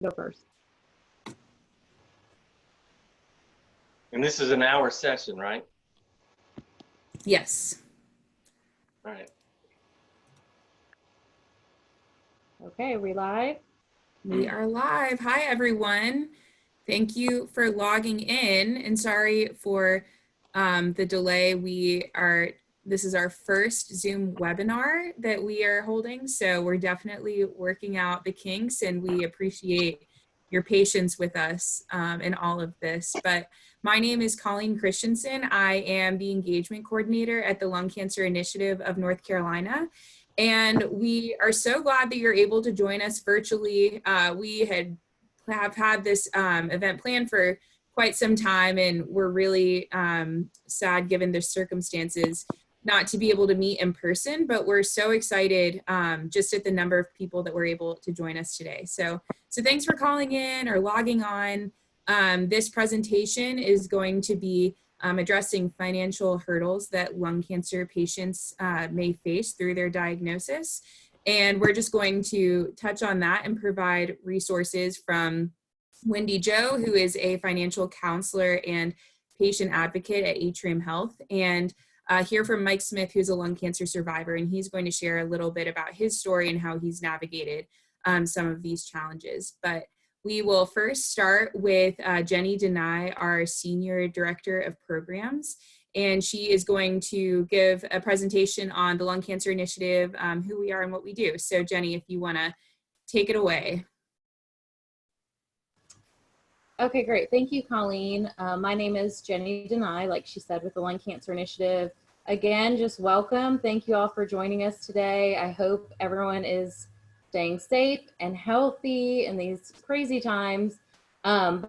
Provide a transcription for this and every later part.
go first. And this is an hour session, right? Yes. All right. Okay, are we live? We are live. Hi, everyone. Thank you for logging in, and sorry for the delay. This is our first Zoom webinar that we are holding, so we're definitely working out the kinks, and we appreciate your patience with us in all of this. But my name is Colleen Christensen. I am the engagement coordinator at the Lung Cancer Initiative of North Carolina. And we are so glad that you're able to join us virtually. We have had this event planned for quite some time, and we're really sad given the circumstances not to be able to meet in person, but we're so excited just at the number of people that were able to join us today. So thanks for calling in or logging on. This presentation is going to be addressing financial hurdles that lung cancer patients may face through their diagnosis. And we're just going to touch on that and provide resources from Wendy-Jo, who is a financial counselor and patient advocate at Atrium Health, and hear from Mike Smith, who's a lung cancer survivor, and he's going to share a little bit about his story and how he's navigated some of these challenges. But we will first start with Jenny Denai, our Senior Director of Programs, and she is going to give a presentation on the Lung Cancer Initiative, who we are and what we do. So Jenny, if you want to take it away. Okay, great. Thank you, Colleen. My name is Jenny Denai, like she said, with the Lung Cancer Initiative. Again, just welcome. Thank you all for joining us today. I hope everyone is staying safe and healthy in these crazy times.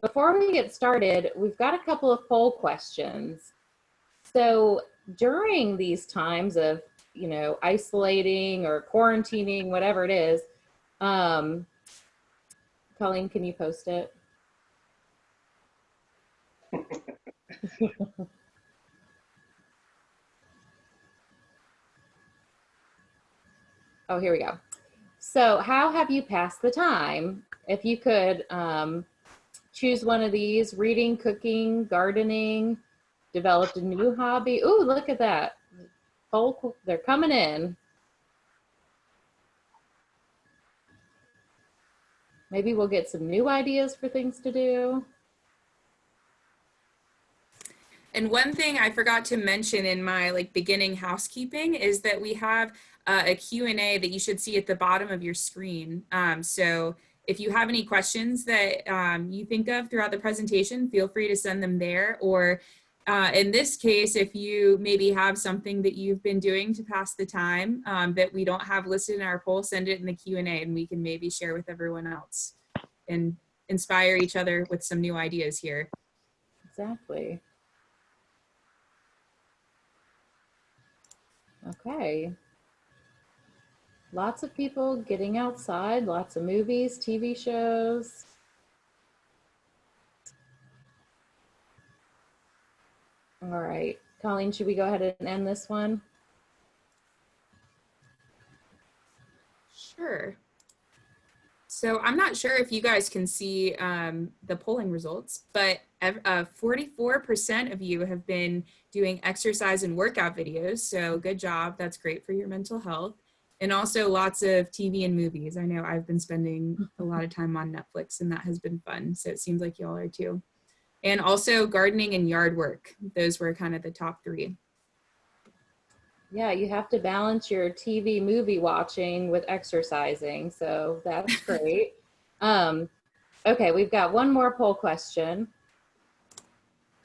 Before we get started, we've got a couple of poll questions. So during these times of, isolating or quarantining, whatever it is, Colleen, can you post it? Oh, here we go. So how have you passed the time? If you could choose one of these: reading, cooking, gardening, developed a new hobby. Ooh, look at that. They're coming in. Maybe we'll get some new ideas for things to do. And one thing I forgot to mention in my beginning housekeeping is that we have a Q&A that you should see at the bottom of your screen. So if you have any questions that you think of throughout the presentation, feel free to send them there. Or in this case, if you maybe have something that you've been doing to pass the time that we don't have listed in our poll, send it in the Q&A and we can maybe share with everyone else and inspire each other with some new ideas here. Exactly. Okay. Lots of people getting outside, lots of movies, TV shows. All right, Colleen, should we go ahead and end this one? Sure. So I'm not sure if you guys can see the polling results, but 44% of you have been doing exercise and workout videos. So good job. That's great for your mental health. And also lots of TV and movies. I know I've been spending a lot of time on Netflix and that has been fun. So it seems like y'all are too. And also gardening and yard work. Those were kind of the top three. Yeah, you have to balance your TV movie watching with exercising, so that's great. Okay, we've got one more poll question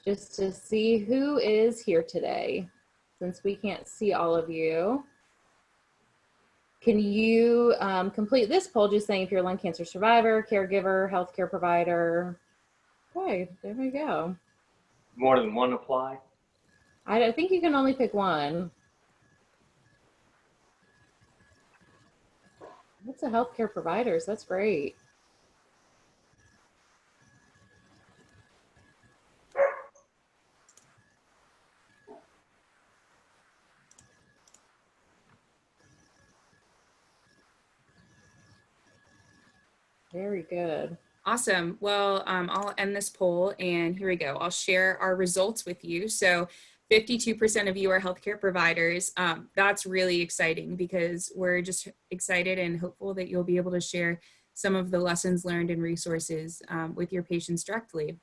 just to see who is here today, since we can't see all of you. Can you complete this poll just saying if you're a lung cancer survivor, caregiver, healthcare provider? Okay, there we go. More than one apply? I think you can only pick one. Lots of healthcare providers, that's great. Very good. Awesome. Well, I'll end this poll and here we go. I'll share our results with you. So 52% of you are healthcare providers. That's really exciting because we're just excited and hopeful that you'll be able to share some of the lessons learned and resources with your patients directly.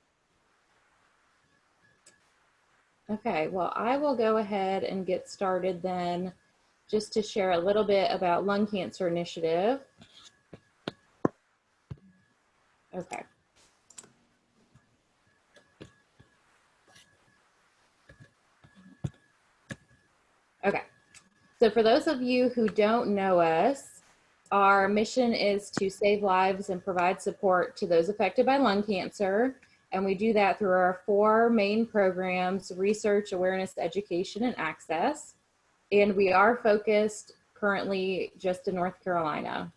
Okay, well, I will go ahead and get started then, just to share a little bit about Lung Cancer Initiative. Okay. Okay, so for those of you who don't know us, our mission is to save lives and provide support to those affected by lung cancer. And we do that through our 4 main programs: research, awareness, education, and access. And we are focused currently just in North Carolina.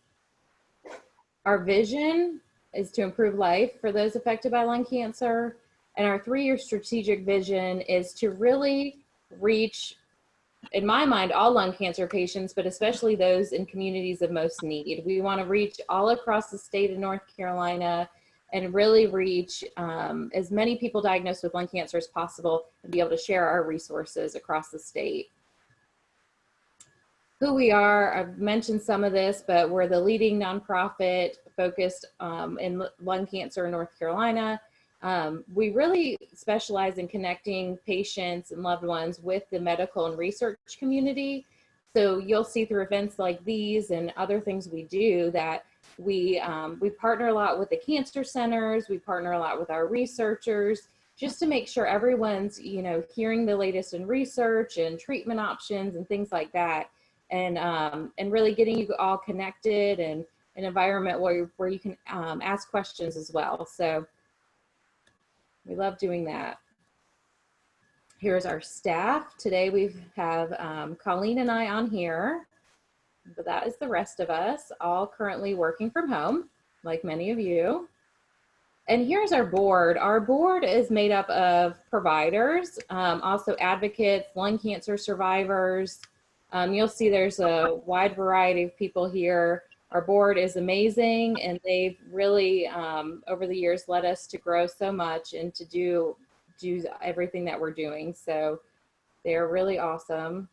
Our vision is to improve life for those affected by lung cancer. And our 3-year strategic vision is to really reach, in my mind, all lung cancer patients, but especially those in communities of most need. We want to reach all across the state of North Carolina and really reach as many people diagnosed with lung cancer as possible and be able to share our resources across the state. Who we are, I've mentioned some of this, but we're the leading nonprofit focused in lung cancer in North Carolina. We really specialize in connecting patients and loved ones with the medical and research community. So you'll see through events like these and other things we do that we partner a lot with the cancer centers, we partner a lot with our researchers, just to make sure everyone's, hearing the latest in research and treatment options and things like that. And really getting you all connected and an environment where you can ask questions as well. So we love doing that. Here's our staff. Today we have Colleen and I on here, but that is the rest of us, all currently working from home, like many of you. And here's our board. Our board is made up of providers, also advocates, lung cancer survivors. You'll see there's a wide variety of people here. Our board is amazing, and they've really, over the years, led us to grow so much and to do everything that we're doing. So they're really awesome.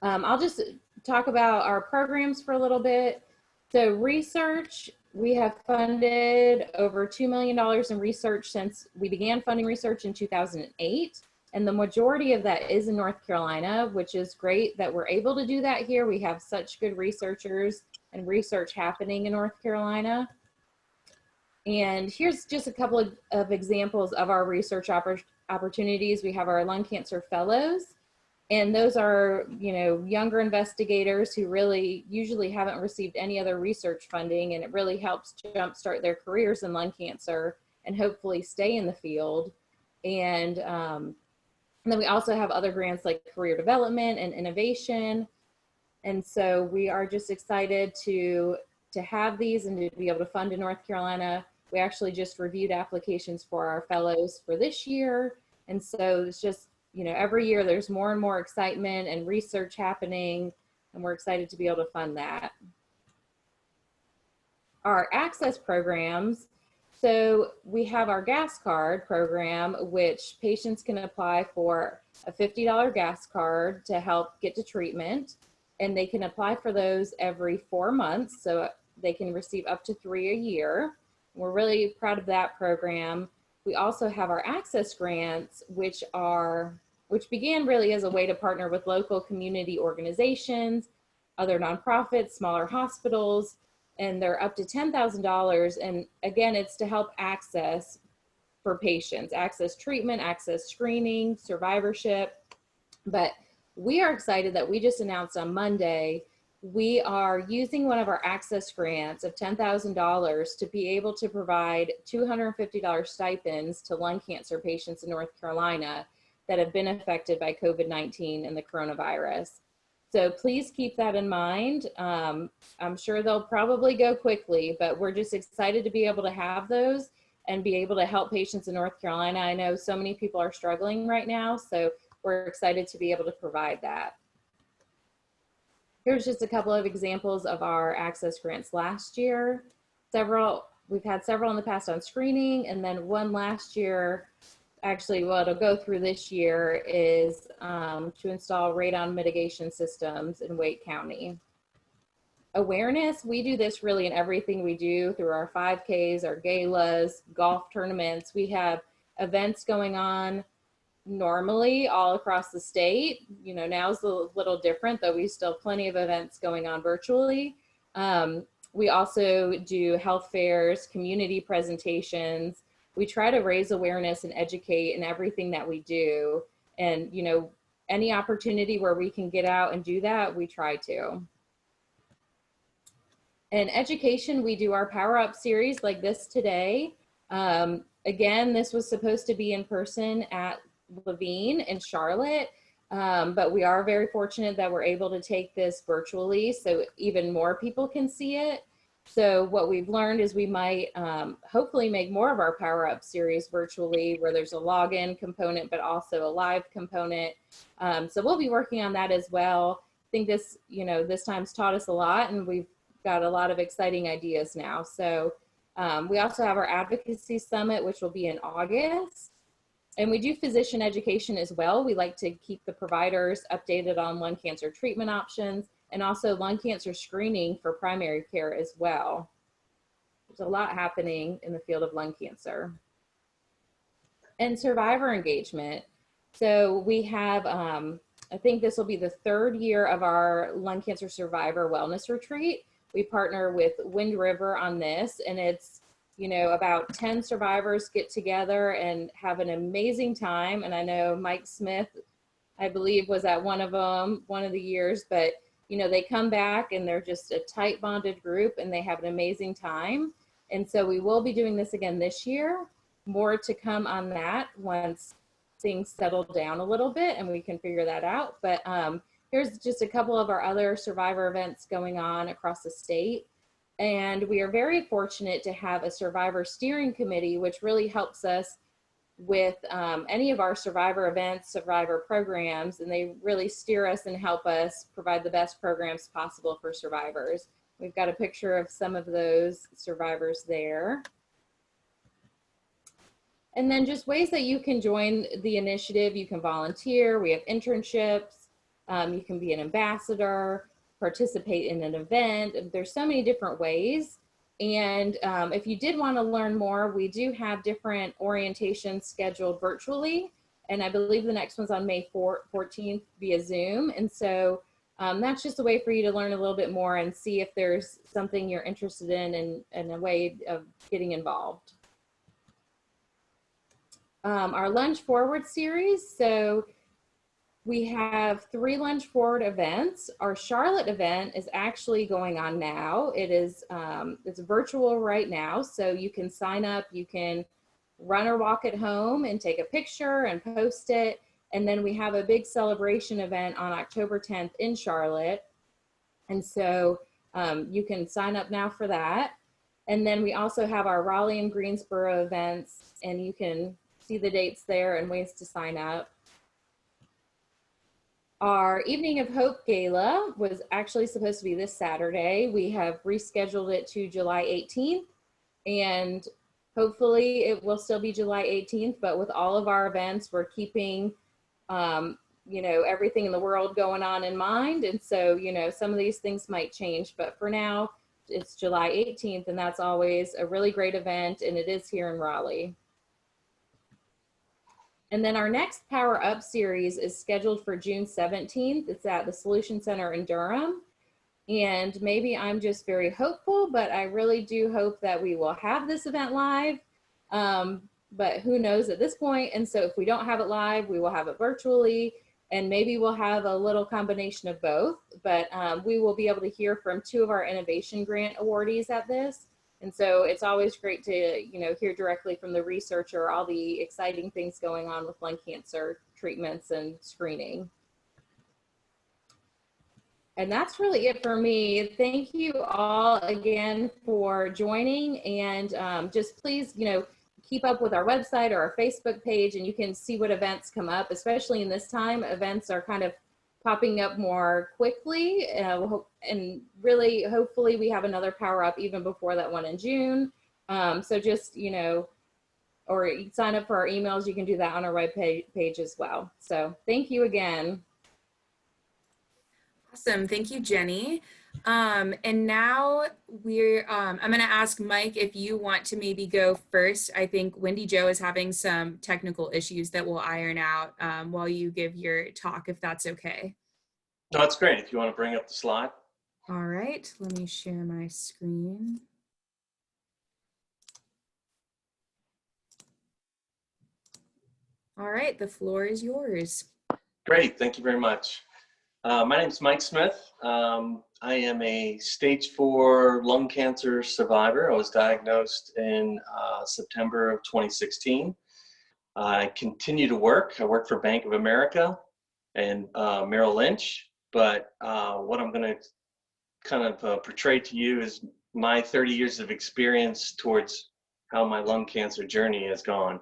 I'll just talk about our programs for a little bit. So research, we have funded over $2 million in research since we began funding research in 2008. And the majority of that is in North Carolina, which is great that we're able to do that here. We have such good researchers and research happening in North Carolina. And here's just a couple of examples of our research opportunities. We have our lung cancer fellows, and those are, younger investigators who really usually haven't received any other research funding, and it really helps jumpstart their careers in lung cancer and hopefully stay in the field. And then we also have other grants like career development and innovation. And so we are just excited to have these and to be able to fund in North Carolina. We actually just reviewed applications for our fellows for this year. And so it's just, every year there's more and more excitement and research happening, and we're excited to be able to fund that. Our access programs. So we have our gas card program, which patients can apply for a $50 gas card to help get to treatment. And they can apply for those every 4 months. So they can receive up to 3 a year. We're really proud of that program. We also have our access grants, which began really as a way to partner with local community organizations, other nonprofits, smaller hospitals, and they're up to $10,000. And again, it's to help access for patients, access treatment, access screening, survivorship. But we are excited that we just announced on Monday, we are using one of our access grants of $10,000 to be able to provide $250 stipends to lung cancer patients in North Carolina that have been affected by COVID-19 and the coronavirus. So please keep that in mind. I'm sure they'll probably go quickly, but we're just excited to be able to have those and be able to help patients in North Carolina. I know so many people are struggling right now, so we're excited to be able to provide that. Here's just a couple of examples of our access grants last year. Several we've had several in the past on screening, and then one last year, actually, well, it'll go through this year, is to install radon mitigation systems in Wake County. Awareness, we do this really in everything we do through our 5Ks, our galas, golf tournaments. We have events going on normally all across the state. You know, now is a little different, though we still have plenty of events going on virtually. We also do health fairs, community presentations. We try to raise awareness and educate in everything that we do. And, you know, any opportunity where we can get out and do that, we try to. In education, we do our Power Up series like this today. Again, this was supposed to be in person at Levine in Charlotte, but we are very fortunate that we're able to take this virtually so even more people can see it. So what we've learned is we might hopefully make more of our Power Up series virtually, where there's a login component, but also a live component. So we'll be working on that as well. I think this, you know, this time's taught us a lot, and we've got a lot of exciting ideas now. So we also have our advocacy summit, which will be in August. And we do physician education as well. We like to keep the providers updated on lung cancer treatment options and also lung cancer screening for primary care as well. There's a lot happening in the field of lung cancer. And survivor engagement. So we have, I think this will be the 3rd year of our lung cancer survivor wellness retreat. We partner with Wind River on this, and it's, you know, about 10 survivors get together and have an amazing time. And I know Mike Smith, I believe, was at one of them, one of the years, but, you know, they come back and they're just a tight bonded group and they have an amazing time. And so we will be doing this again this year. More to come on that once things settle down a little bit and we can figure that out. But here's just a couple of our other survivor events going on across the state. And we are very fortunate to have a survivor steering committee, which really helps us with any of our survivor events, survivor programs, and they really steer us and help us provide the best programs possible for survivors. We've got a picture of some of those survivors there. And then just ways that you can join the initiative. You can volunteer. We have internships. You can be an ambassador, participate in an event. There's so many different ways. And if you did want to learn more, we do have different orientations scheduled virtually. And I believe the next one's on May 14th via Zoom. And so that's just a way for you to learn a little bit more and see if there's something you're interested in and a way of getting involved. Our Lunge Forward series. So we have 3 Lunge Forward events. Our Charlotte event is actually going on now. It is, it's virtual right now, so you can sign up, you can run or walk at home and take a picture and post it. And then we have a big celebration event on October 10th in Charlotte. And so you can sign up now for that. And then we also have our Raleigh and Greensboro events, and you can see the dates there and ways to sign up. Our Evening of Hope Gala was actually supposed to be this Saturday. We have rescheduled it to July 18th, and hopefully it will still be July 18th, but with all of our events, we're keeping, you know, everything in the world going on in mind. And so, you know, some of these things might change, but for now, it's July 18th, and that's always a really great event, and it is here in Raleigh. And then our next Power Up series is scheduled for June 17th. It's at the Solution Center in Durham. And maybe I'm just very hopeful, but I really do hope that we will have this event live. But who knows at this point. And so if we don't have it live, we will have it virtually, and maybe we'll have a little combination of both. But we will be able to hear from 2 of our innovation grant awardees at this. And so it's always great to, you know, hear directly from the researcher all the exciting things going on with lung cancer treatments and screening. And that's really it for me. Thank you all again for joining, and just please, you know, keep up with our website or our Facebook page, and you can see what events come up, especially in this time. Events are kind of popping up more quickly, and really, hopefully we have another Power Up even before that one in June. So just, you know, or sign up for our emails. You can do that on our web page as well. So thank you again. Awesome. Thank you, Jenny. And now I'm going to ask Mike if you want to maybe go first. I think Wendy-Jo is having some technical issues that we'll iron out while you give your talk, if that's okay. No, that's great. If you want to bring up the slide. All right, let me share my screen. All right, the floor is yours. Great. Thank you very much. My name is Mike Smith. I am a stage 4 lung cancer survivor. I was diagnosed in September of 2016. I continue to work. I work for Bank of America and Merrill Lynch. But what I'm going to kind of portray to you is my 30 years of experience towards how my lung cancer journey has gone.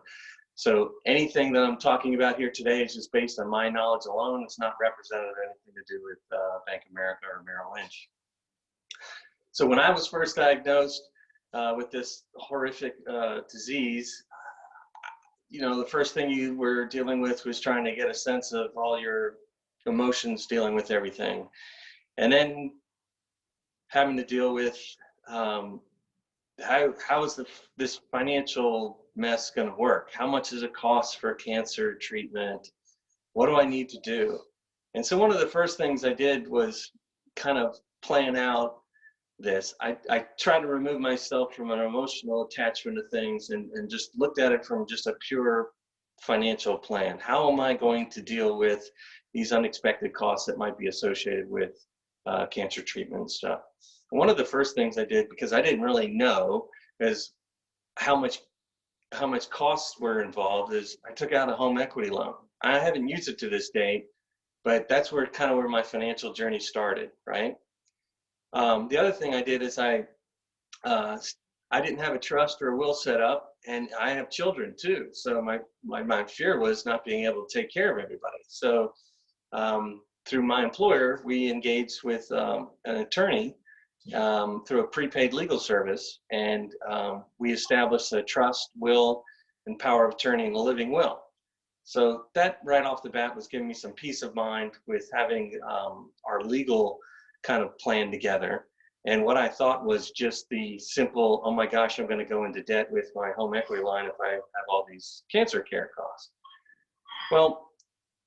So anything that I'm talking about here today is just based on my knowledge alone. It's not representative of anything to do with Bank of America or Merrill Lynch. So when I was first diagnosed with this horrific disease, you know, the first thing you were dealing with was trying to get a sense of all your emotions dealing with everything. And then having to deal with how is this financial mess going to work? How much does it cost for cancer treatment? What do I need to do? And so one of the first things I did was kind of plan out this. I tried to remove myself from an emotional attachment to things and just looked at it from just a pure financial plan. How am I going to deal with these unexpected costs that might be associated with cancer treatment and stuff? And one of the first things I did, because I didn't really know, is how much costs were involved, is I took out a home equity loan. I haven't used it to this day, but that's where my financial journey started, right? The other thing I did is I didn't have a trust or a will set up, and I have children too. So my fear was not being able to take care of everybody. So through my employer, we engaged with an attorney through a prepaid legal service, and we established a trust, will, and power of attorney and a living will. So that right off the bat was giving me some peace of mind with having our legal kind of plan together. And what I thought was just the simple, oh my gosh, I'm going to go into debt with my home equity line if I have all these cancer care costs. Well,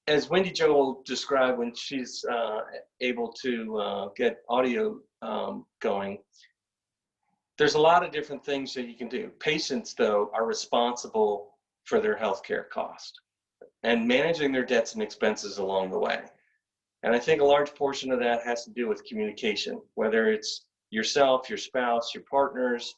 as Wendy-Jo will describe when she's able to get audio going, there's a lot of different things that you can do. Patients, though, are responsible for their healthcare cost and managing their debts and expenses along the way. And I think a large portion of that has to do with communication, whether it's yourself, your spouse, your partners,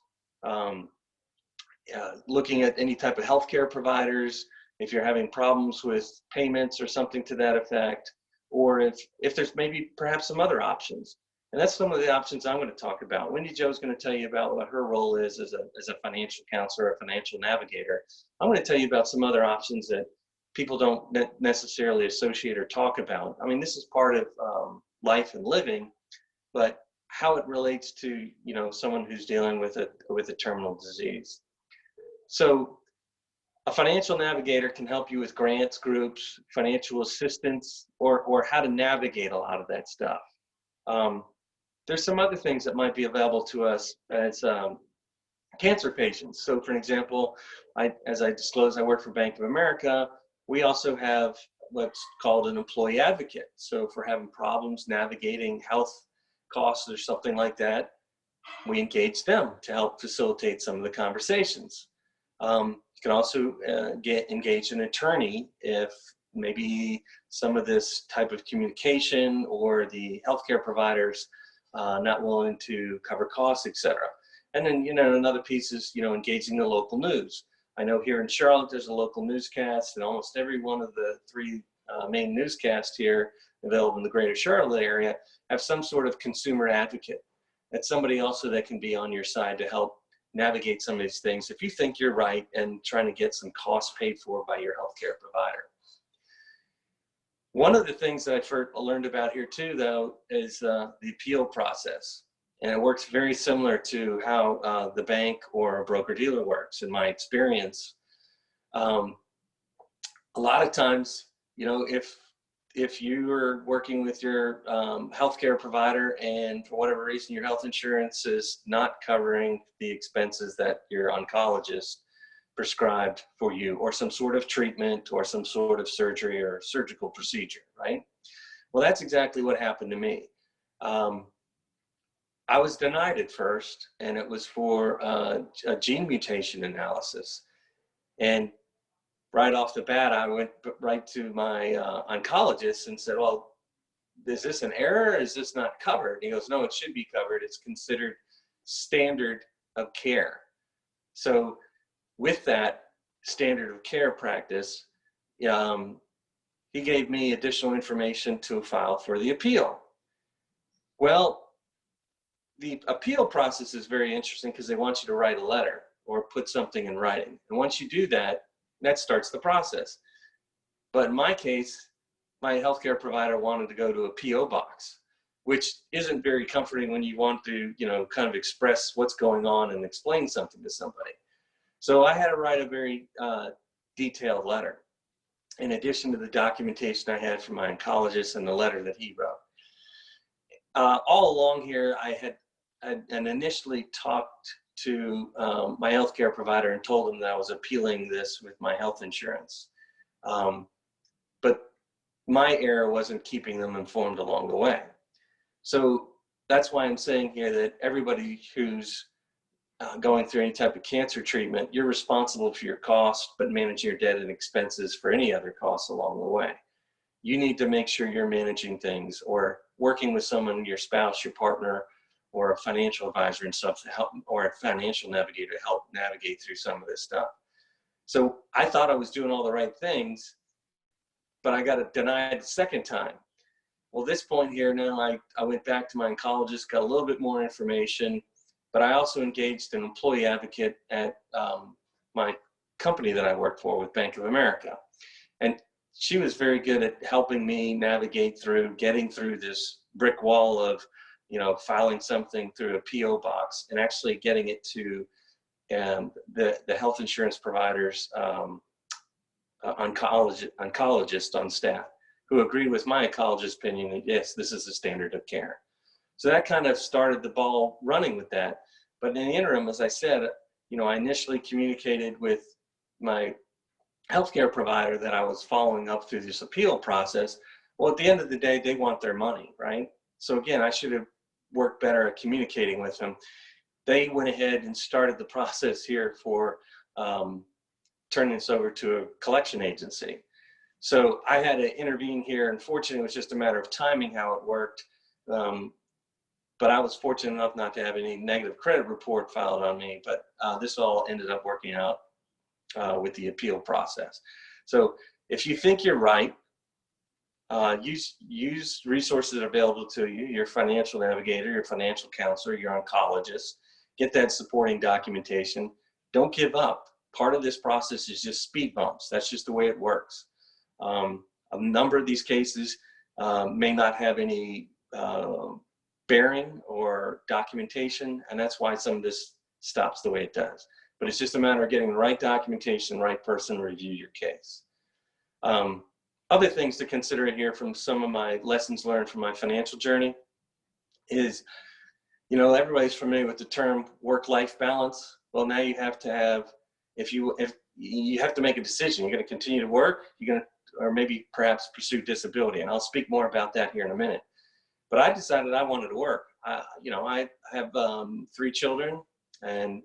looking at any type of healthcare providers, if you're having problems with payments or something to that effect, or if there's maybe perhaps some other options. And that's some of the options I'm going to talk about. Wendy-Jo is going to tell you about what her role is as a financial counselor, a financial navigator. I'm going to tell you about some other options that people don't necessarily associate or talk about. I mean, this is part of life and living, but how it relates to, you know, someone who's dealing with a terminal disease. So a financial navigator can help you with grants, groups, financial assistance, or how to navigate a lot of that stuff. There's some other things that might be available to us as cancer patients. So for an example, as I disclosed, I work for Bank of America. We also have what's called an employee advocate. So if we're having problems navigating health costs or something like that, we engage them to help facilitate some of the conversations. You can also engage an attorney if maybe some of this type of communication or the healthcare providers not willing to cover costs, etc. And then, you know, another piece is, you know, engaging the local news. I know here in Charlotte, there's a local newscast, and almost every one of the 3 main newscasts here available in the greater Charlotte area have some sort of consumer advocate. That's somebody also that can be on your side to help navigate some of these things if you think you're right and trying to get some costs paid for by your healthcare provider. One of the things that I learned about here too, though, is the appeal process. And it works very similar to how the bank or a broker-dealer works, in my experience. A lot of times, you know, if you are working with your healthcare provider and for whatever reason your health insurance is not covering the expenses that your oncologist prescribed for you, or some sort of treatment or some sort of surgery or surgical procedure, right? Well, that's exactly what happened to me. I was denied at first, and it was for a gene mutation analysis. And right off the bat, I went right to my oncologist and said, well, is this an error? Is this not covered? He goes, no, it should be covered. It's considered standard of care. So with that standard of care practice, he gave me additional information to file for the appeal. Well, the appeal process is very interesting because they want you to write a letter or put something in writing. And once you do that, that starts the process. But in my case, my healthcare provider wanted to go to a PO box, which isn't very comforting when you want to, you know, kind of express what's going on and explain something to somebody. So I had to write a very detailed letter, in addition to the documentation I had from my oncologist and the letter that he wrote. All along here, I had initially talked to my healthcare provider and told him that I was appealing this with my health insurance. But my error wasn't keeping them informed along the way. So that's why I'm saying here that everybody who's going through any type of cancer treatment, you're responsible for your costs, but manage your debt and expenses for any other costs along the way. You need to make sure you're managing things, or working with someone, your spouse, your partner, or a financial advisor and stuff to help, or a financial navigator to help navigate through some of this stuff. So I thought I was doing all the right things, but I got it denied the second time. Well, this point here now, I went back to my oncologist, got a little bit more information, but I also engaged an employee advocate at my company that I work for with Bank of America. And she was very good at helping me navigate through getting through this brick wall of, you know, filing something through a PO box and actually getting it to the health insurance provider's oncologist on staff, who agreed with my oncologist's opinion that yes, this is the standard of care. So that kind of started the ball running with that. But in the interim, as I said, you know, I initially communicated with my healthcare provider that I was following up through this appeal process. Well, at the end of the day, they want their money, right? So again, I should have worked better at communicating with them. They went ahead and started the process here for turning this over to a collection agency. So I had to intervene here. Unfortunately, it was just a matter of timing how it worked. But I was fortunate enough not to have any negative credit report filed on me, but this all ended up working out with the appeal process. So if you think you're right, use resources available to you, your financial navigator, your financial counselor, your oncologist, get that supporting documentation. Don't give up. Part of this process is just speed bumps. That's just the way it works. A number of these cases may not have any bearing or documentation, and that's why some of this stops the way it does. But it's just a matter of getting the right documentation, right person to review your case. Other things to consider here from some of my lessons learned from my financial journey is, you know, everybody's familiar with the term work-life balance. Well, now you have to have, if you have to make a decision, you're going to continue to work, you're going to, or maybe perhaps pursue disability. And I'll speak more about that here in a minute. But I decided I wanted to work. You know, I have 3 children, and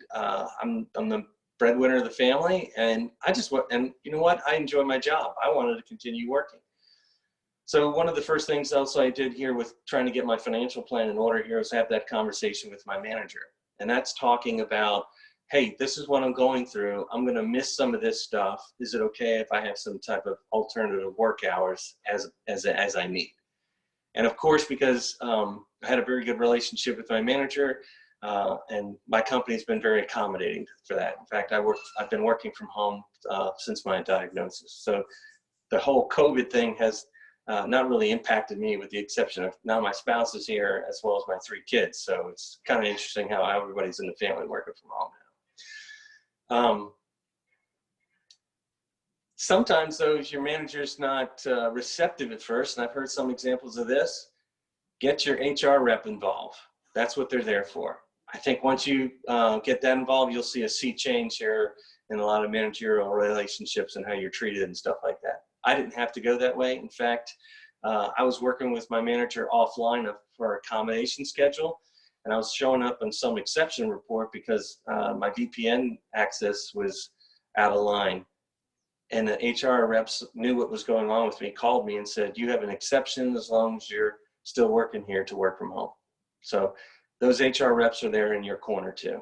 I'm the breadwinner of the family, and I just want, and you know what, I enjoy my job. I wanted to continue working. So one of the first things also I did here with trying to get my financial plan in order here was have that conversation with my manager. And that's talking about, hey, this is what I'm going through. I'm going to miss some of this stuff. Is it okay if I have some type of alternative work hours as I need? And of course, because I had a very good relationship with my manager, and my company's been very accommodating for that. In fact, I've been working from home since my diagnosis. So the whole COVID thing has not really impacted me, with the exception of now my spouse is here as well as my 3 kids. So it's kind of interesting how everybody's in the family working from home now. Sometimes though, if your manager's not receptive at first, and I've heard some examples of this, get your HR rep involved. That's what they're there for. I think once you get that involved, you'll see a sea change here in a lot of managerial relationships and how you're treated and stuff like that. I didn't have to go that way. In fact, I was working with my manager offline for our accommodation schedule, and I was showing up on some exception report because my VPN access was out of line. And the HR reps knew what was going on with me, called me and said, you have an exception as long as you're still working here to work from home. So those HR reps are there in your corner too.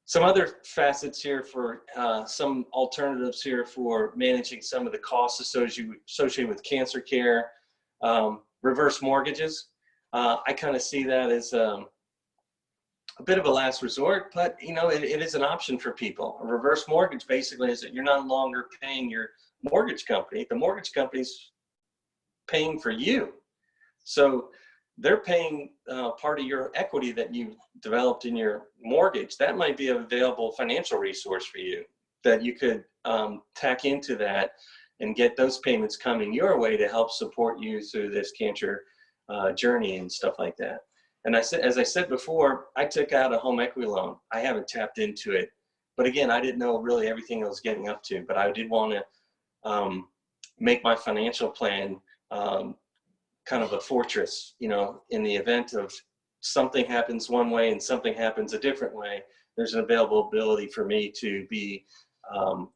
Some other facets here for some alternatives here for managing some of the costs associated with cancer care. Reverse mortgages. I kind of see that as a bit of a last resort, but you know, it is an option for people. A reverse mortgage basically is that you're no longer paying your mortgage company. The mortgage company's paying for you. So they're paying part of your equity that you developed in your mortgage. That might be an available financial resource for you that you could tack into that and get those payments coming your way to help support you through this cancer journey and stuff like that. And as I said before, I took out a home equity loan. I haven't tapped into it. But again, I didn't know really everything I was getting up to, but I did want to make my financial plan kind of a fortress, you know, in the event of something happens one way and something happens a different way, there's an availability for me to be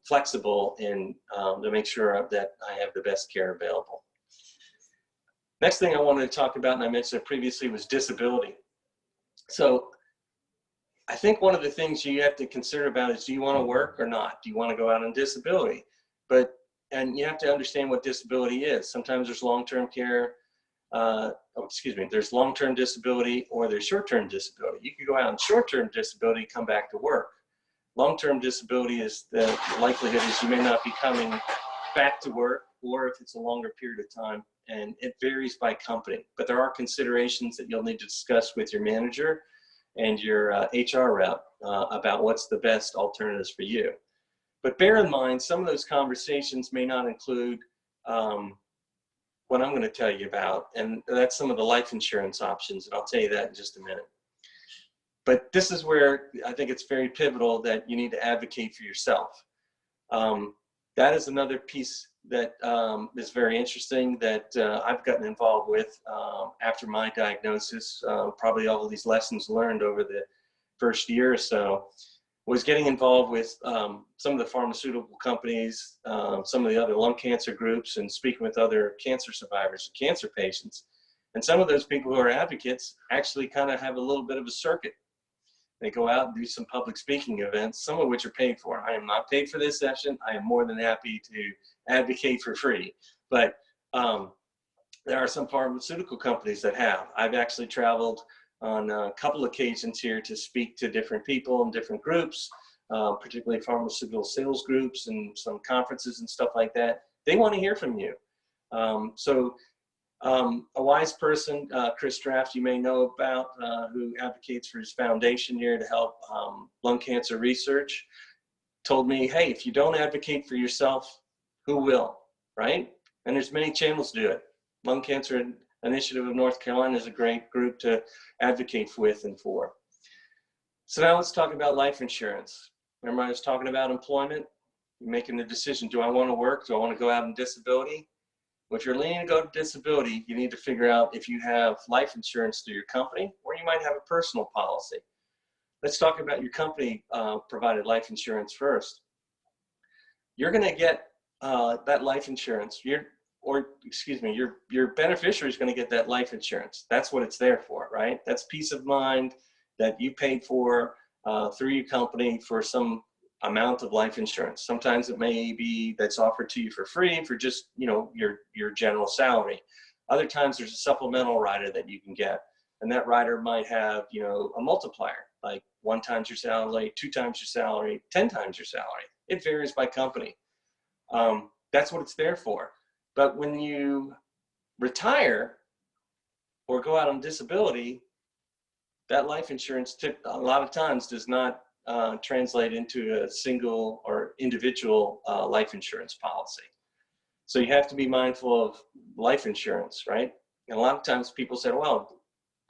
flexible and to make sure that I have the best care available. Next thing I wanted to talk about, and I mentioned it previously, was disability. So I think one of the things you have to consider about is, do you want to work or not? Do you want to go out on disability? And you have to understand what disability is. Sometimes there's long-term care, there's long-term disability or there's short-term disability. You could go out on short-term disability, come back to work. Long-term disability is the likelihood is you may not be coming back to work, or if it's a longer period of time, and it varies by company. But there are considerations that you'll need to discuss with your manager and your HR rep about what's the best alternatives for you. But bear in mind, some of those conversations may not include what I'm going to tell you about, and that's some of the life insurance options, and I'll tell you that in just a minute. But this is where I think it's very pivotal that you need to advocate for yourself. That is another piece that is very interesting that I've gotten involved with after my diagnosis. Probably all of these lessons learned over the first year or so was getting involved with some of the pharmaceutical companies, some of the other lung cancer groups, and speaking with other cancer survivors and cancer patients. And some of those people who are advocates actually kind of have a little bit of a circuit. They go out and do some public speaking events, some of which are paid for. I am not paid for this session. I am more than happy to advocate for free. But there are some pharmaceutical companies that have. I've actually traveled on a couple occasions here to speak to different people and different groups, particularly pharmaceutical sales groups and some conferences and stuff like that. They want to hear from you. A wise person, Chris Draft, you may know about, who advocates for his foundation here to help lung cancer research, told me, hey, if you don't advocate for yourself, who will, right? And there's many channels to do it. Lung Cancer Initiative of North Carolina is a great group to advocate with and for. So now let's talk about life insurance. Remember I was talking about employment? You're making the decision, do I want to work? Do I want to go out on disability? Well, if you're leaning to go to disability, you need to figure out if you have life insurance through your company, or you might have a personal policy. Let's talk about your company provided life insurance first. You're going to get that life insurance. Your beneficiary is going to get that life insurance. That's what it's there for, right? That's peace of mind that you paid for through your company for some amount of life insurance. Sometimes it may be that's offered to you for free for just, you know, your general salary. Other times there's a supplemental rider that you can get, and that rider might have, you know, a multiplier, like 1 times your salary, 2 times your salary, 10 times your salary. It varies by company. That's what it's there for. But when you retire or go out on disability, that life insurance a lot of times does not translate into a single or individual life insurance policy. So you have to be mindful of life insurance, right? And a lot of times people say, well,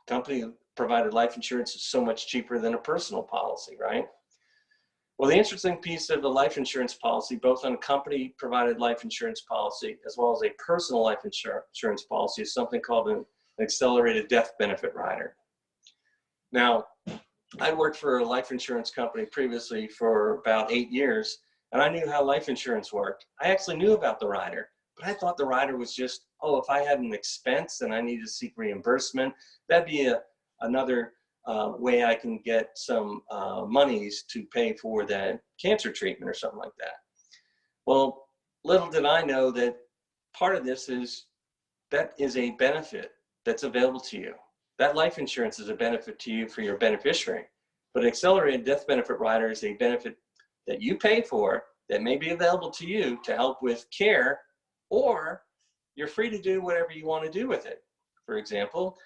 company provided life insurance is so much cheaper than a personal policy, right? Well, the interesting piece of the life insurance policy, both on a company provided life insurance policy as well as a personal life insurance policy, is something called an accelerated death benefit rider. Now, I worked for a life insurance company previously for about 8 years, and I knew how life insurance worked. I actually knew about the rider, but I thought the rider was just, oh, if I had an expense and I need to seek reimbursement, that'd be another way I can get some monies to pay for that cancer treatment or something like that. Well, little did I know that part of this is that is a benefit that's available to you. That life insurance is a benefit to you for your beneficiary, but an accelerated death benefit rider is a benefit that you pay for that may be available to you to help with care, or you're free to do whatever you want to do with it. For example,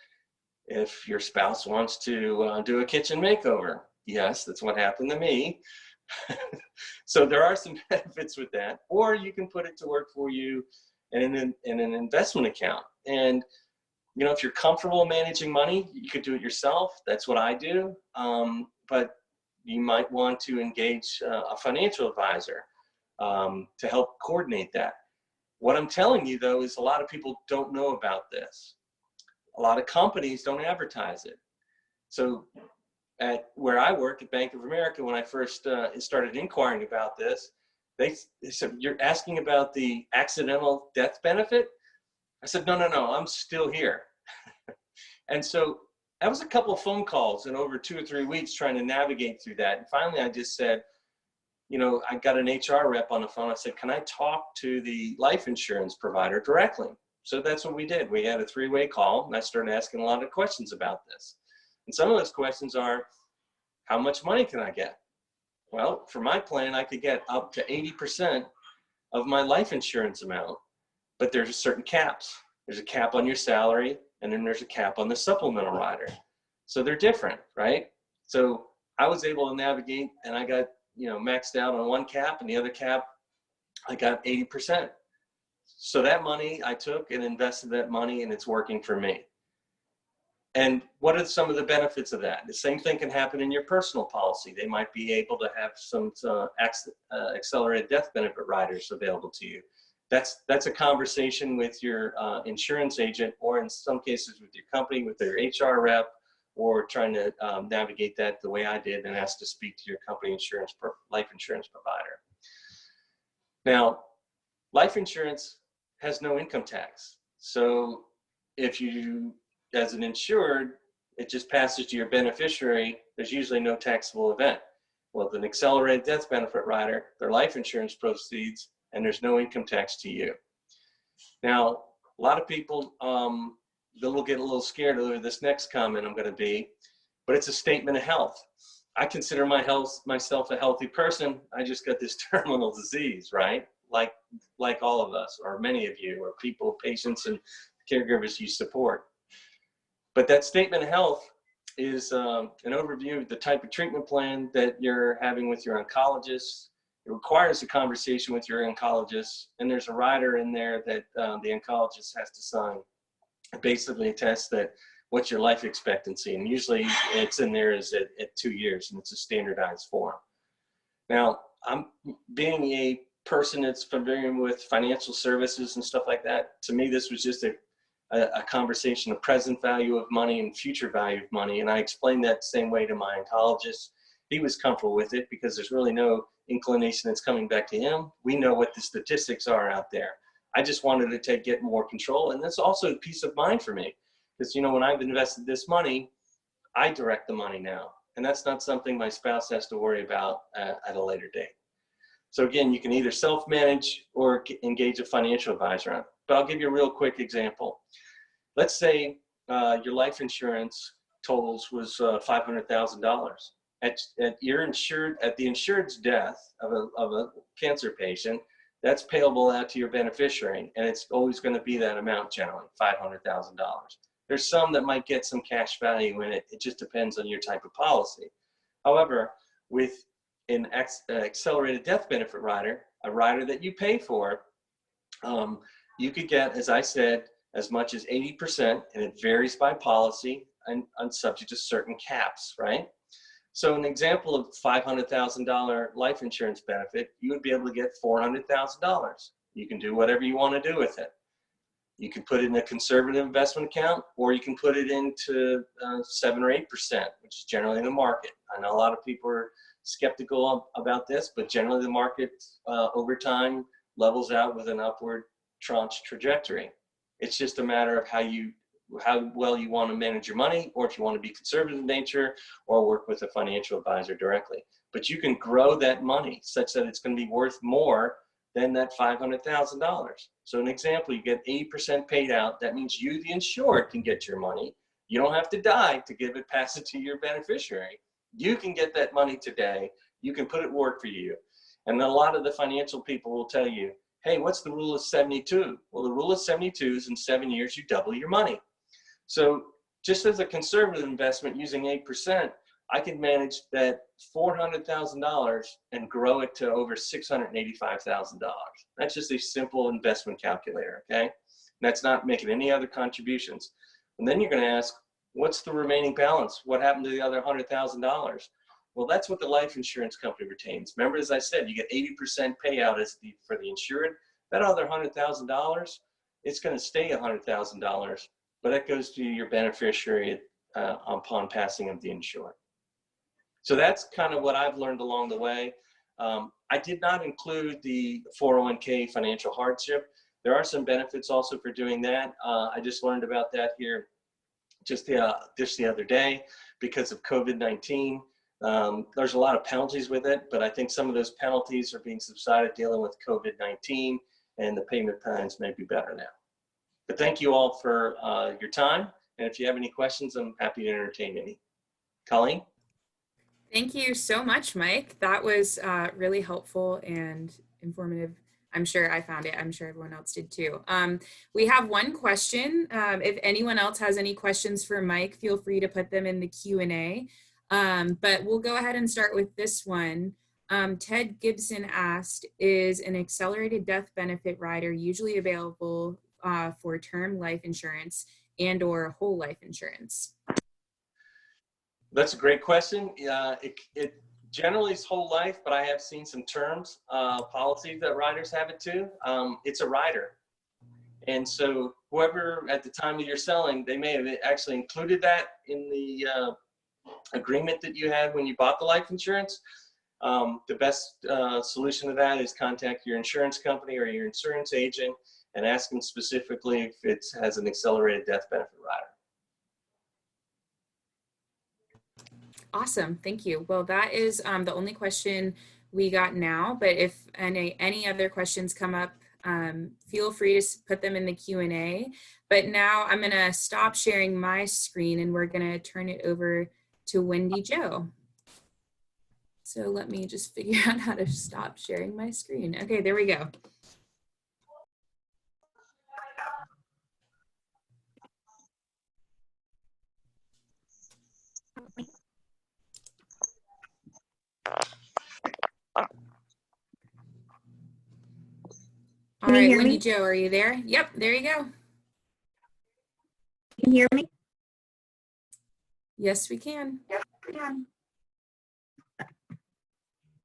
if your spouse wants to do a kitchen makeover, yes, that's what happened to me. So there are some benefits with that, or you can put it to work for you in an investment account. And you know, if you're comfortable managing money, you could do it yourself. That's what I do. But you might want to engage a financial advisor to help coordinate that. What I'm telling you, though, is a lot of people don't know about this. A lot of companies don't advertise it. So at where I work at Bank of America, when I first started inquiring about this, they said, you're asking about the accidental death benefit? I said, no, I'm still here. And so that was a couple of phone calls in over 2 or 3 weeks trying to navigate through that. And finally, I just said, you know, I got an HR rep on the phone. I said, can I talk to the life insurance provider directly? So that's what we did. We had a 3-way call, and I started asking a lot of questions about this. And some of those questions are, how much money can I get? Well, for my plan, I could get up to 80% of my life insurance amount, but there's certain caps. There's a cap on your salary, and then there's a cap on the supplemental rider. So they're different, right? So I was able to navigate, and I got, you know, maxed out on one cap, and the other cap, I got 80%. So that money I took and invested that money, and it's working for me. And what are some of the benefits of that? The same thing can happen in your personal policy. They might be able to have some accelerated death benefit riders available to you. That's a conversation with your insurance agent, or in some cases with your company, with their HR rep, or trying to navigate that the way I did and ask to speak to your company life insurance provider. Now, life insurance has no income tax. So if you, as an insured, it just passes to your beneficiary, there's usually no taxable event. Well, with an accelerated death benefit rider, their life insurance proceeds, and there's no income tax to you. Now, a lot of people, they'll get a little scared over this next comment I'm going to be, but it's a statement of health. I consider myself a healthy person. I just got this terminal disease, right? Like all of us, or many of you, or people, patients, and caregivers you support. But that statement of health is an overview of the type of treatment plan that you're having with your oncologist. It requires a conversation with your oncologist, and there's a rider in there that the oncologist has to sign. It basically attests that what's your life expectancy, and usually it's in there is at 2 years, and it's a standardized form. Now, I'm being a person that's familiar with financial services and stuff like that. To me, this was just a conversation of present value of money and future value of money, and I explained that the same way to my oncologist. He was comfortable with it because there's really no inclination that's coming back to him. We know what the statistics are out there. I just wanted to get more control, and that's also peace of mind for me, because you know, when I've invested this money, I direct the money now, and that's not something my spouse has to worry about at a later date. So again, you can either self-manage or engage a financial advisor on it. But I'll give you a real quick example. Let's say your life insurance totals was $500,000. At the insured's death of a cancer patient, that's payable out to your beneficiary, and it's always going to be that amount generally, $500,000. There's some that might get some cash value in it. It just depends on your type of policy. However, with an accelerated death benefit rider, a rider that you pay for, you could get, as I said, as much as 80%, and it varies by policy and subject to certain caps, right? So an example of $500,000 life insurance benefit, you would be able to get $400,000. You can do whatever you want to do with it. You can put it in a conservative investment account, or you can put it into 7 or 8%, which is generally the market. I know a lot of people are skeptical about this, but generally the market over time levels out with an upward tranche trajectory. It's just a matter of how well you want to manage your money, or if you want to be conservative in nature, or work with a financial advisor directly. But you can grow that money such that it's going to be worth more than that $500,000. So an example, you get 80% paid out. That means you, the insured, can get your money. You don't have to die to pass it to your beneficiary. You can get that money today. You can put it to work for you. And a lot of the financial people will tell you, hey, what's the rule of 72? Well, the rule of 72 is in 7 years, you double your money. So just as a conservative investment using 8%, I can manage that $400,000 and grow it to over $685,000. That's just a simple investment calculator, okay? And that's not making any other contributions. And then you're going to ask, what's the remaining balance? What happened to the other $100,000? Well, that's what the life insurance company retains. Remember, as I said, you get 80% payout for the insured. That other $100,000, it's going to stay $100,000, but it goes to your beneficiary upon passing of the insured. So that's kind of what I've learned along the way. I did not include the 401k financial hardship. There are some benefits also for doing that. I just learned about that here just the other day because of COVID-19. There's a lot of penalties with it, but I think some of those penalties are being subsided dealing with COVID-19, and the payment plans may be better now. But thank you all for your time. And if you have any questions, I'm happy to entertain any. Colleen? Thank you so much, Mike. That was really helpful and informative. I'm sure I found it. I'm sure everyone else did too. We have one question. If anyone else has any questions for Mike, feel free to put them in the Q&A. But we'll go ahead and start with this one. Ted Gibson asked, is an accelerated death benefit rider usually available for term life insurance and or whole life insurance? That's a great question. It generally is whole life, but I have seen some terms policies that riders have it too. It's a rider. And so whoever at the time that you're selling, they may have actually included that in the agreement that you had when you bought the life insurance. The best solution to that is contact your insurance company or your insurance agent and ask them specifically if it has an accelerated death benefit rider. Awesome, thank you. Well, that is the only question we got now, but if any other questions come up, feel free to put them in the Q&A. But now I'm gonna stop sharing my screen and we're gonna turn it over to Wendy-Jo. So let me just figure out how to stop sharing my screen. Okay, there we go. All right, Wendy-Jo, are you there? Yep, there you go. Can you hear me? Yes, we can. Yes, we can.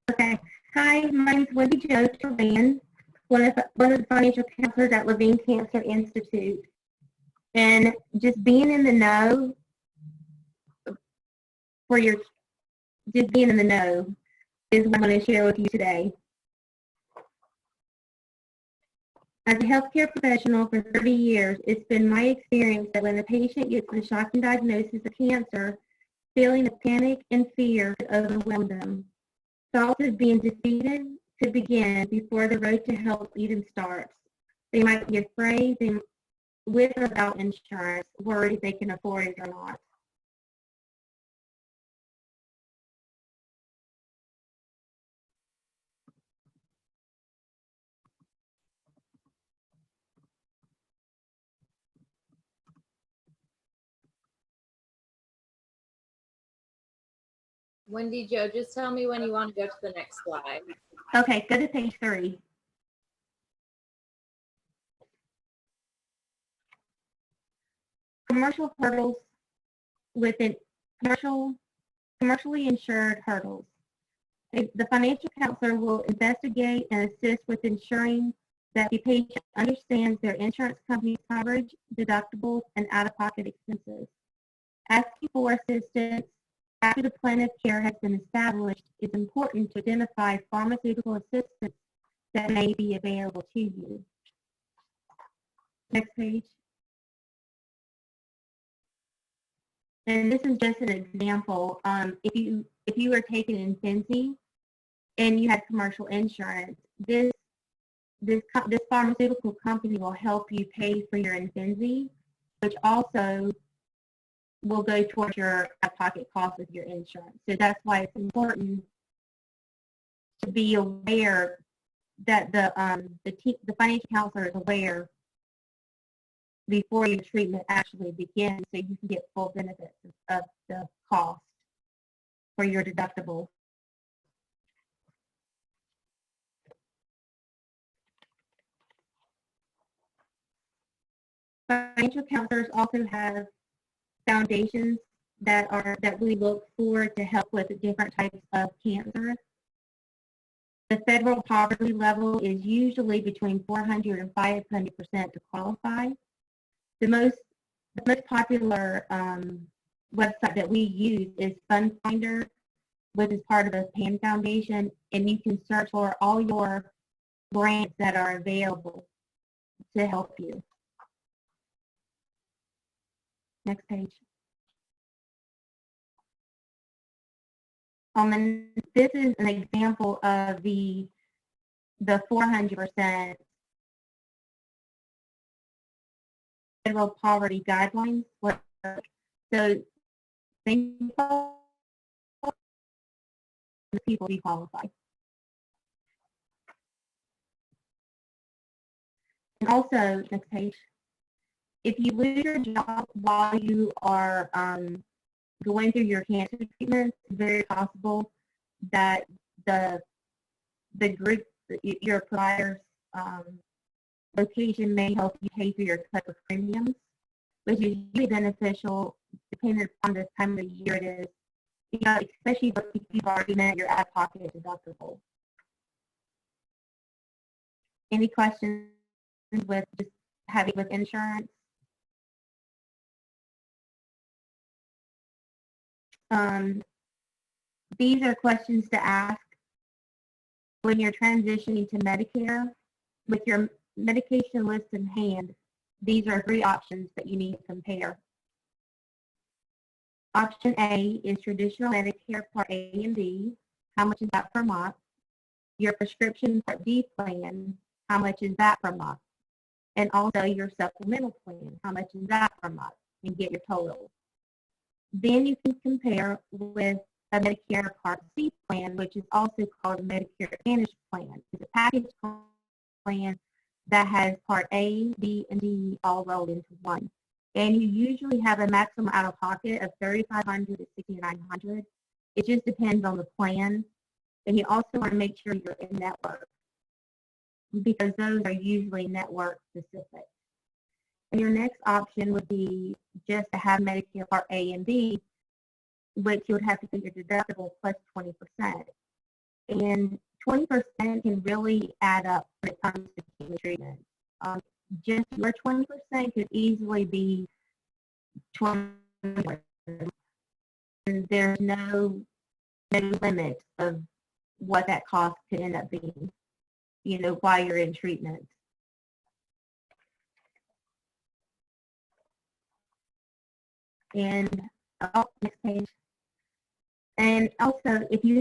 Okay. Hi, my name is Wendy-Jo Turan, one of the financial counselors at Levine Cancer Institute. And just being in the know is what I'm going to share with you today. As a healthcare professional for 30 years, it's been my experience that when a patient gets the shocking diagnosis of cancer, feeling of panic and fear overwhelm them. Thoughts of being defeated to begin before the road to help even starts. They might be afraid with or without insurance, worried if they can afford it or not. Wendy-Jo, just tell me when you want to go to the next slide. Okay, go to page 3. Commercial hurdles within commercially insured hurdles. The financial counselor will investigate and assist with ensuring that the patient understands their insurance company's coverage, deductibles, and out-of-pocket expenses. Asking for assistance after the plan of care has been established is important to identify pharmaceutical assistance that may be available to you. Next page. And this is just an example. If you were taking Infinity and you had commercial insurance, this pharmaceutical company will help you pay for your Infinity, which also will go towards your out-of-pocket cost of your insurance. So that's why it's important to be aware that the financial counselor is aware before your treatment actually begins, so you can get full benefits of the cost for your deductible. Financial counselors also have foundations that we look for to help with different types of cancer. The federal poverty level is usually between 400 and 500% to qualify. The most popular website that we use is FundFinder, which is part of the PAN Foundation, and you can search for all your grants that are available to help you. Next page. This is an example of the 400% federal poverty guidelines. So people be qualified. And also, next page. If you lose your job while you are going through your cancer treatment, it's very possible that the group, your provider's location may help you pay for your cut of premiums, which is usually beneficial depending on the time of the year it is, especially if you've already met your out-of-pocket deductible. Any questions with just having with insurance? These are questions to ask when you're transitioning to Medicare. With your medication list in hand, these are 3 options that you need to compare. Option A is traditional Medicare Part A and B. How much is that per month? Your prescription Part D plan, how much is that per month? And also your supplemental plan, how much is that per month? And get your total. Then you can compare with a Medicare Part C plan, which is also called a Medicare Advantage plan. It's a package plan that has Part A, B, and D all rolled into one. And you usually have a maximum out-of-pocket of $3,500 to $6,900. It just depends on the plan. And you also want to make sure you're in network, because those are usually network specific. And your next option would be just to have Medicare Part A and B, which you would have to pay your deductible plus 20%. And 20% can really add up when it comes to chemo treatment. Just your 20% could easily be 20%. And there's no limit of what that cost could end up being, while you're in treatment. And next page. And also, if you're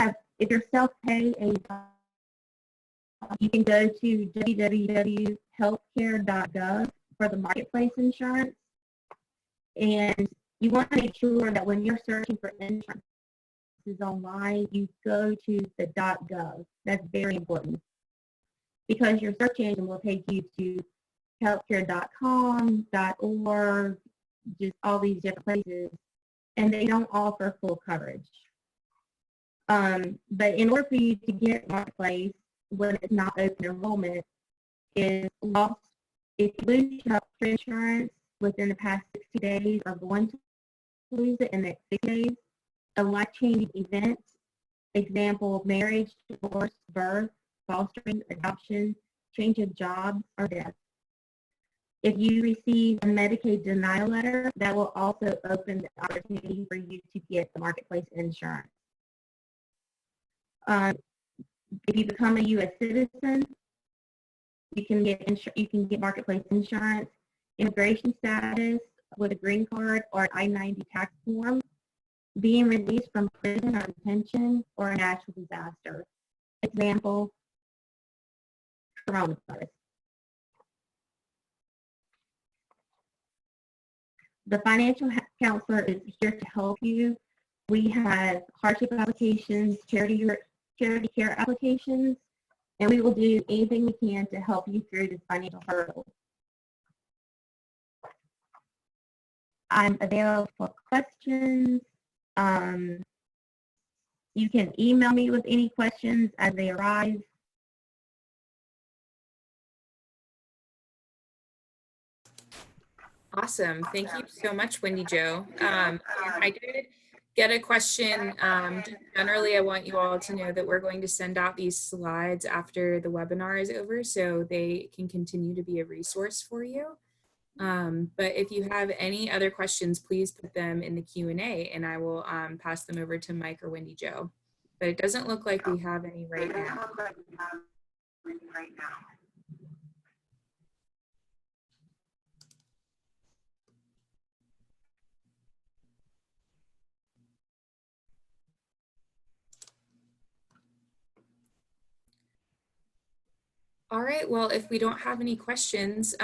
self-pay, you can go to www.healthcare.gov for the marketplace insurance. And you want to make sure that when you're searching for insurance online, you go to the .gov. That's very important, because your search engine will take you to healthcare.com, .org, just all these different places, and they don't offer full coverage. But in order for you to get Marketplace when it's not open enrollment, is lost. If you lose your health insurance within the past 60 days or going to lose it in the next 60 days, a life-changing event, example, marriage, divorce, birth, fostering, adoption, change of job, or death. If you receive a Medicaid denial letter, that will also open the opportunity for you to get the Marketplace insurance. If you become a U.S. citizen, you can get Marketplace insurance, immigration status with a green card or I-90 tax form, being released from prison or detention, or a natural disaster. Example, coronavirus. The financial counselor is here to help you. We have hardship applications, charity care applications, and we will do anything we can to help you through this financial hurdle. I'm available for questions. You can email me with any questions as they arise. Awesome. Thank you so much, Wendy-Jo. I did get a question. Generally, I want you all to know that we're going to send out these slides after the webinar is over so they can continue to be a resource for you. But if you have any other questions, please put them in the Q&A and I will pass them over to Mike or Wendy-Jo. But it doesn't look like we have any right now. All right, well, if we don't have any questions,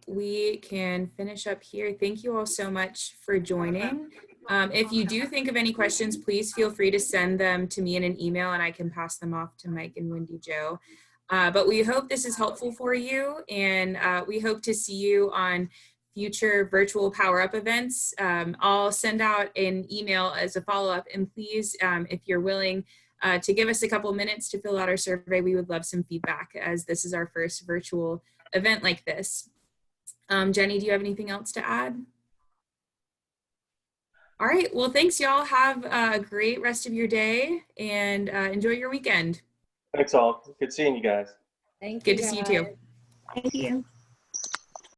we can finish up here. Thank you all so much for joining. If you do think of any questions, please feel free to send them to me in an email and I can pass them off to Mike and Wendy-Jo. But we hope this is helpful for you and we hope to see you on future virtual Power Up events. I'll send out an email as a follow-up, and please, if you're willing, to give us a couple minutes to fill out our survey. We would love some feedback as this is our first virtual event like this. Jenny, do you have anything else to add? All right, well, thanks y'all. Have a great rest of your day and enjoy your weekend. Thanks all. Good seeing you guys. Thank you. Good to see you too. Thank you.